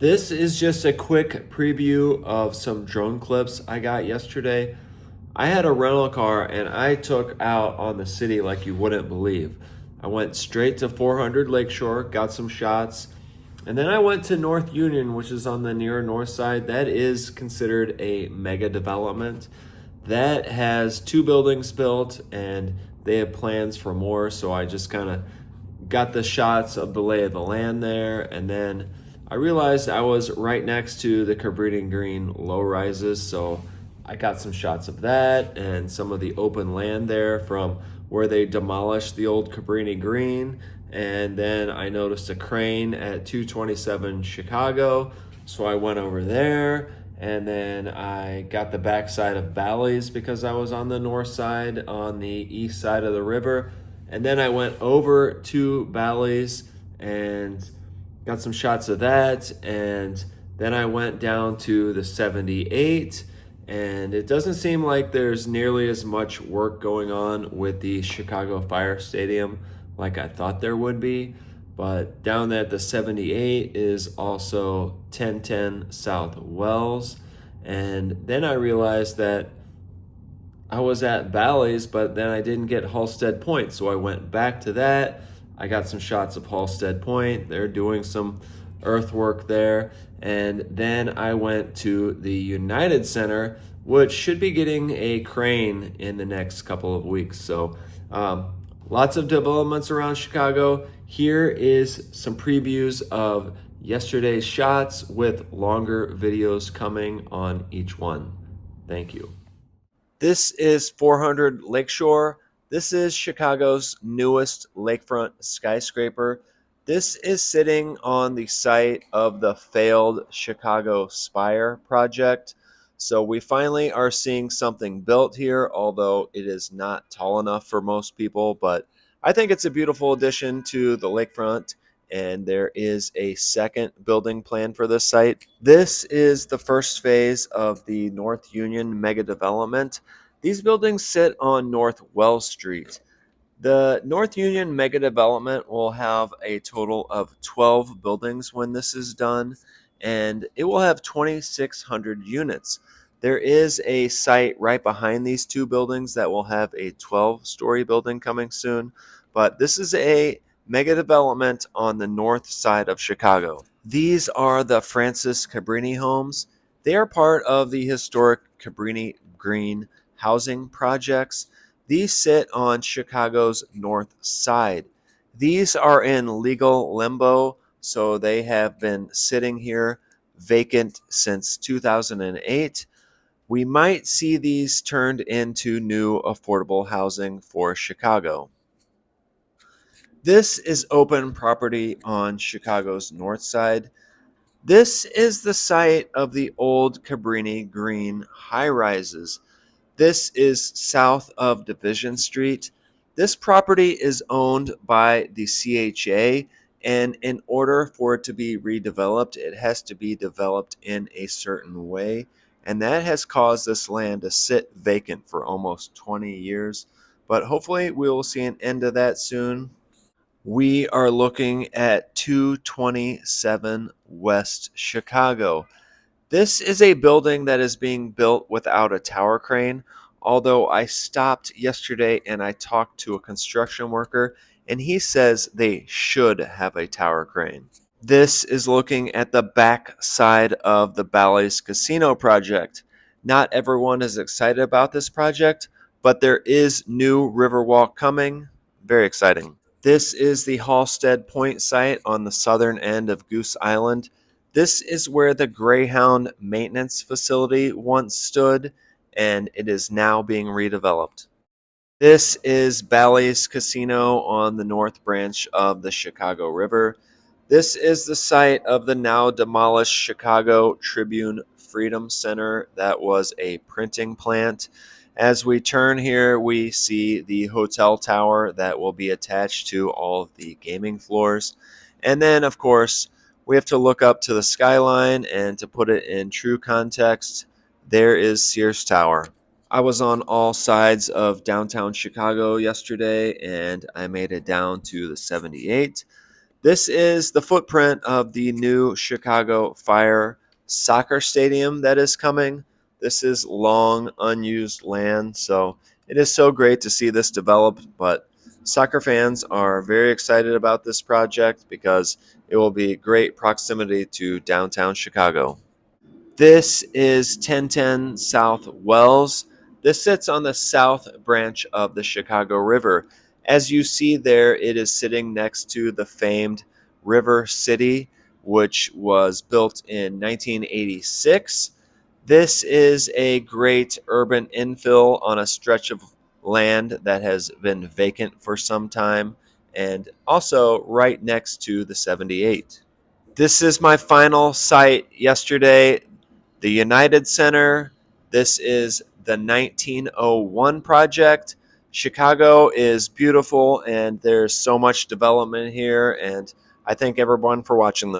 This is just a quick preview of some drone clips I got yesterday. I had a rental car and I took out on the city like you wouldn't believe. I went straight to 400 Lakeshore, got some shots, and then I went to North Union, which is on the near north side. That is considered a mega development. That has two buildings built and they have plans for more. So I just kind of got the shots of the lay of the land there. And then I realized I was right next to the Cabrini Green low rises. So I got some shots of that and some of the open land there from where they demolished the old Cabrini Green. And then I noticed a crane at 227 Chicago. So I went over there and then I got the backside of Bally's because I was on the north side on the east side of the river. And then I went over to Bally's and got some shots of that. And then I went down to the 78. And it doesn't seem like there's nearly as much work going on with the Chicago Fire Stadium like I thought there would be. But down at the 78 is also 1010 South Wells. And then I realized that I was at Bally's, but then I didn't get Halsted Pointe. So I went back to that. I got some shots of Halsted Pointe. They're doing some earthwork there. And then I went to the United Center, which should be getting a crane in the next couple of weeks. So lots of developments around Chicago. Here is some previews of yesterday's shots with longer videos coming on each one. Thank you. This is 400 Lakeshore. This is Chicago's newest lakefront skyscraper. This is sitting on the site of the failed Chicago Spire project. So we finally are seeing something built here, although it is not tall enough for most people. But I think it's a beautiful addition to the lakefront, and there is a second building plan for this site. This is the first phase of the North Union mega development. These buildings sit on North Wells Street. The North Union mega development will have a total of 12 buildings when this is done, and it will have 2,600 units. There is a site right behind these two buildings that will have a 12-story building coming soon, but this is a mega development on the north side of Chicago. These are the Frances Cabrini Homes. They are part of the historic Cabrini Green housing projects. These sit on Chicago's north side. These are in legal limbo, so they have been sitting here vacant since 2008. We might see these turned into new affordable housing for Chicago. This is open property on Chicago's north side. This is the site of the old Cabrini Green high rises. This is south of Division Street. This property is owned by the CHA, and in order for it to be redeveloped, it has to be developed in a certain way. And that has caused this land to sit vacant for almost 20 years. But hopefully, we will see an end to that soon. We are looking at 227 West Chicago. This is a building that is being built without a tower crane, although I stopped yesterday and I talked to a construction worker and he says they should have a tower crane. This is looking at the back side of the Bally's casino project. Not everyone is excited about this project, but there is new Riverwalk coming. Very exciting. This is the Halsted Pointe site on the southern end of Goose Island. This is where the Greyhound maintenance facility once stood, and it is now being redeveloped. This is Bally's Casino on the north branch of the Chicago River. This is the site of the now demolished Chicago Tribune Freedom Center that was a printing plant. As we turn here, we see the hotel tower that will be attached to all of the gaming floors. And then, of course, we have to look up to the skyline, and to put it in true context, there is Sears Tower. I was on all sides of downtown Chicago yesterday, and I made it down to the 78. This is the footprint of the new Chicago Fire soccer stadium that is coming. This is long unused land, so it is so great to see this develop. But soccer fans are very excited about this project because it will be great proximity to downtown Chicago. This is 1010 South Wells. This sits on the south branch of the Chicago River. As you see there, it is sitting next to the famed River City, which was built in 1986. This is a great urban infill on a stretch of land that has been vacant for some time, and also right next to the 78. This is my final site yesterday, the United Center. This is the 1901 project. Chicago is beautiful and there's so much development here, and I thank everyone for watching this.